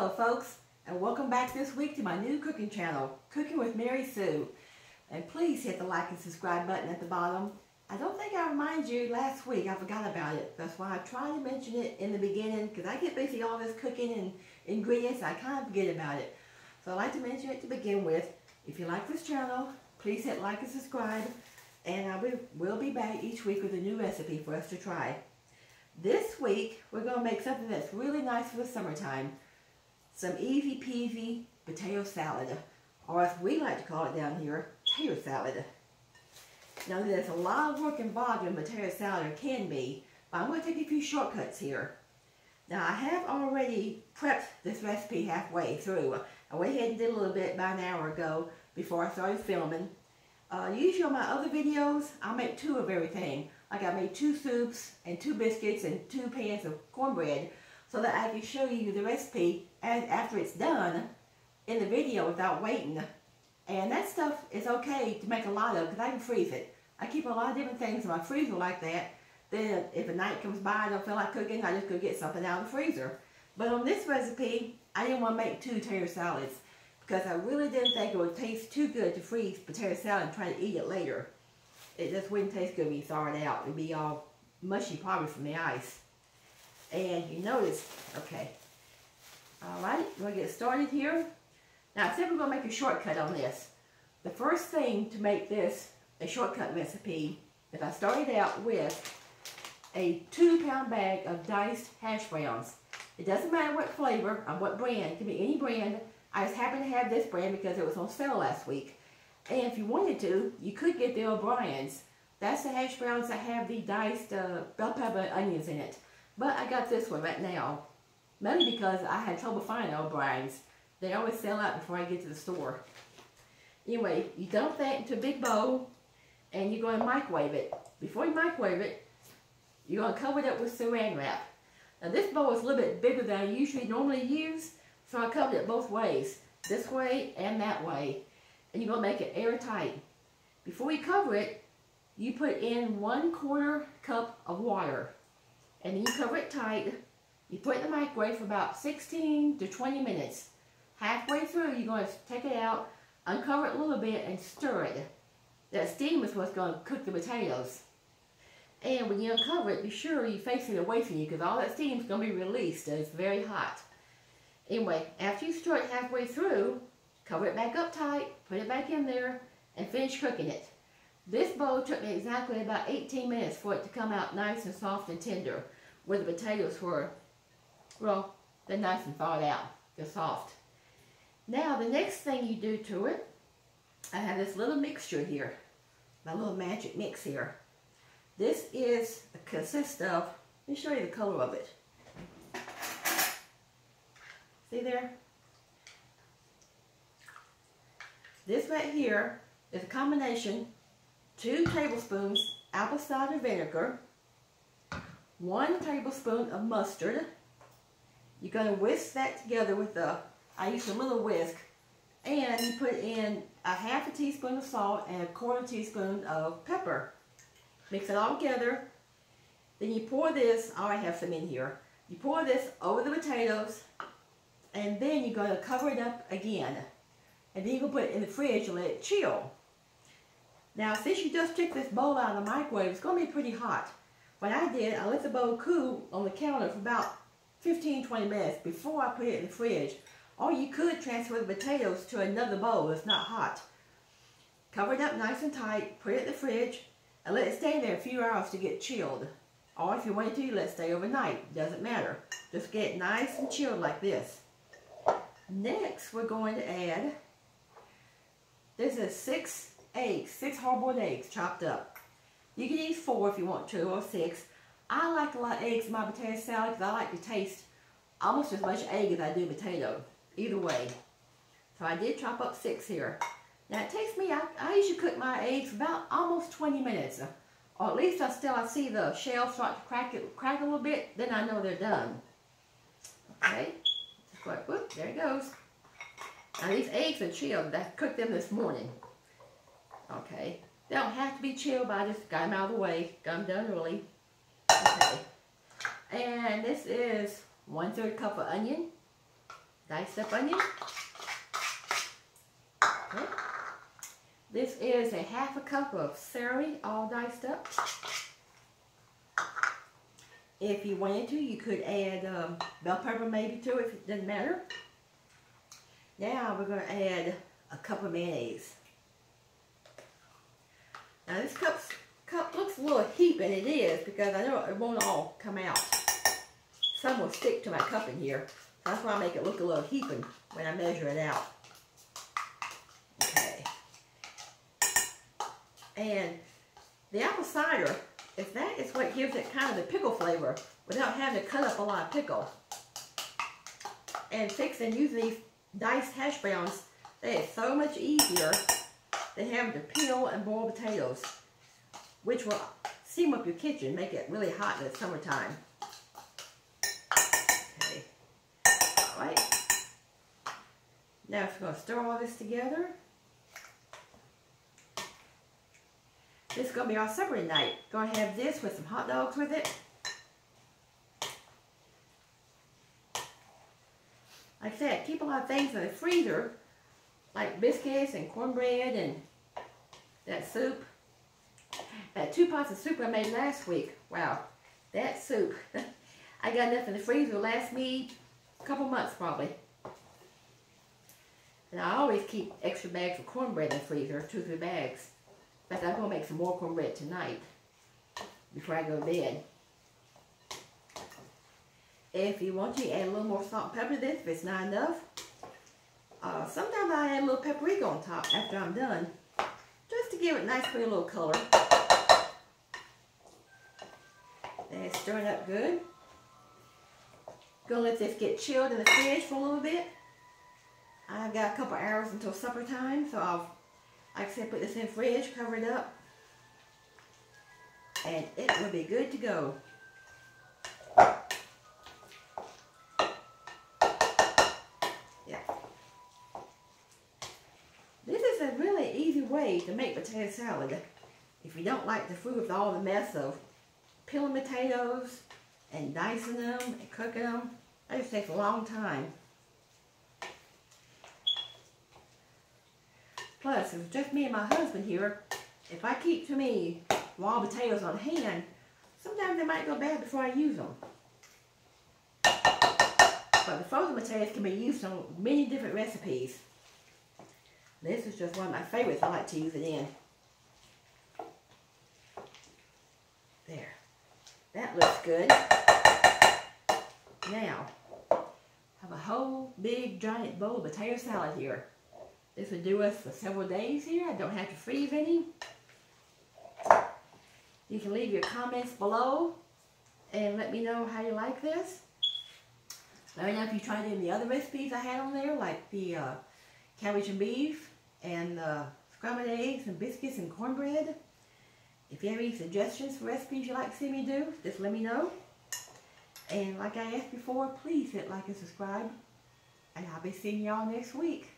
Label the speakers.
Speaker 1: Hello folks, and welcome back this week to my new cooking channel, Cooking with Mary Sue. And please hit the like and subscribe button at the bottom. I don't think I reminded you last week, I forgot about it. That's why I tried to mention it in the beginning, because I get busy all this cooking and ingredients, I kind of forget about it. So I'd like to mention it to begin with. If you like this channel, please hit like and subscribe, and I will be back each week with a new recipe for us to try. This week, we're going to make something that's really nice for the summertime. Some easy peasy potato salad, or as we like to call it down here, tater salad. Now there's a lot of work involved in potato salad, or can be, but I'm going to take a few shortcuts here. Now I have already prepped this recipe halfway through. I went ahead and did a little bit about an hour ago before I started filming. Usually on my other videos, I'll make two of everything. Like I made 2 soups and 2 biscuits and 2 pans of cornbread, so that I can show you the recipe after it's done in the video without waiting. And that stuff is okay to make a lot of because I can freeze it. I keep a lot of different things in my freezer like that. Then if a night comes by I don't feel like cooking, I just go get something out of the freezer. But on this recipe, I didn't want to make 2 tater salads because I really didn't think it would taste too good to freeze potato salad and try to eat it later. It just wouldn't taste good when you thaw it out. It would be all mushy probably from the ice. And you notice, okay, alright, we're going to get started here. Now I said we're going to make a shortcut on this. The first thing to make this a shortcut recipe is I started out with a 2-pound bag of diced hash browns. It doesn't matter what flavor or what brand, it can be any brand. I just happen to have this brand because it was on sale last week. And if you wanted to, you could get the O'Brien's. That's the hash browns that have the diced bell pepper and onions in it. But I got this one right now, mainly because I had trouble finding O'Brien's. They always sell out before I get to the store. Anyway, you dump that into a big bowl, and you're going to microwave it. Before you microwave it, you're going to cover it up with saran wrap. Now this bowl is a little bit bigger than I normally use, so I covered it both ways, this way and that way. And you're going to make it airtight. Before you cover it, you put in 1/4 cup of water. And then you cover it tight. You put it in the microwave for about 16 to 20 minutes. Halfway through, you're going to take it out, uncover it a little bit, and stir it. That steam is what's going to cook the potatoes. And when you uncover it, be sure you face it away from you because all that steam is going to be released and it's very hot. Anyway, after you stir it halfway through, cover it back up tight, put it back in there, and finish cooking it. This bowl took me exactly about 18 minutes for it to come out nice and soft and tender, where the potatoes were, well, they're nice and thawed out. They're soft. Now, the next thing you do to it, I have this little mixture here, my little magic mix here. This consists of, let me show you the color of it. See there? This right here is a combination 2 tablespoons apple cider vinegar, 1 tablespoon of mustard. You're going to whisk that together with I use a little whisk, and you put in a 1/2 teaspoon of salt and a 1/4 teaspoon of pepper. Mix it all together. Then you pour this, I already have some in here. You pour this over the potatoes, and then you're going to cover it up again. And then you can put it in the fridge and let it chill. Now, since you just took this bowl out of the microwave, it's going to be pretty hot. What I did, I let the bowl cool on the counter for about 15-20 minutes before I put it in the fridge. Or you could transfer the potatoes to another bowl that's not hot. Cover it up nice and tight, put it in the fridge, and let it stay there a few hours to get chilled. Or if you wanted to, let it stay overnight. Doesn't matter. Just get it nice and chilled like this. Next, we're going to add, this is 6 eggs, 6 hard-boiled eggs chopped up. You can use 4 if you want to, or 6. I like a lot of eggs in my potato salad because I like to taste almost as much egg as I do potato. Either way. So I did chop up 6 here. Now it takes me, I usually cook my eggs about almost 20 minutes. Or at least I see the shell start to crack a little bit, then I know they're done. Okay. Just like, whoop, there it goes. Now these eggs are chilled. I cooked them this morning. Okay. They don't have to be chilled, but I just got them out of the way. Got them done early. Okay. And this is 1/3 cup of onion, diced up onion. Okay. This is a 1/2 cup of celery, all diced up. If you wanted to, you could add bell pepper maybe to it, it doesn't matter. Now we're going to add a cup of mayonnaise. Now this cup looks a little heap, and it is, because I know it won't all come out. Some will stick to my cup in here. That's why I make it look a little heaping when I measure it out. Okay. And the apple cider, if that is what gives it kind of the pickle flavor without having to cut up a lot of pickle. And fixing using these diced hash browns, that is so much easier than having to peel and boil potatoes, which will steam up your kitchen, make it really hot in the summertime. Okay. Alright. Now we're going to stir all this together. This is going to be our supper tonight. Going to have this with some hot dogs with it. Like I said, keep a lot of things in the freezer, like biscuits and cornbread and that soup. That 2 pots of soup I made last week. Wow, that soup. I got enough in the freezer to last me a couple months probably. And I always keep extra bags of cornbread in the freezer, 2 or 3 bags. In fact, I'm going to make some more cornbread tonight before I go to bed. If you want to, add a little more salt and pepper to this if it's not enough. Sometimes I add a little paprika on top after I'm done, just to give it a nice pretty little color. And it's stirring up good. Gonna let this get chilled in the fridge for a little bit. I've got a couple hours until supper time, so I'll, like I said, put this in the fridge, cover it up, and it will be good to go. Yeah. This is a really easy way to make potato salad. If you don't like the food with all the mess of peeling potatoes and dicing them and cooking them, that just takes a long time. Plus, if it's just me and my husband here, if I keep too many raw potatoes on hand, sometimes they might go bad before I use them. But the frozen potatoes can be used on many different recipes. This is just one of my favorites I like to use it in. There. That looks good. Now, I have a whole big giant bowl of potato salad here. This would do us for several days here. I don't have to freeze any. You can leave your comments below and let me know how you like this. Let me know if you tried any of the other recipes I had on there, like the cabbage and beef and scrambled eggs and biscuits and cornbread. If you have any suggestions for recipes you'd like to see me do, just let me know. And like I asked before, please hit like and subscribe. And I'll be seeing y'all next week.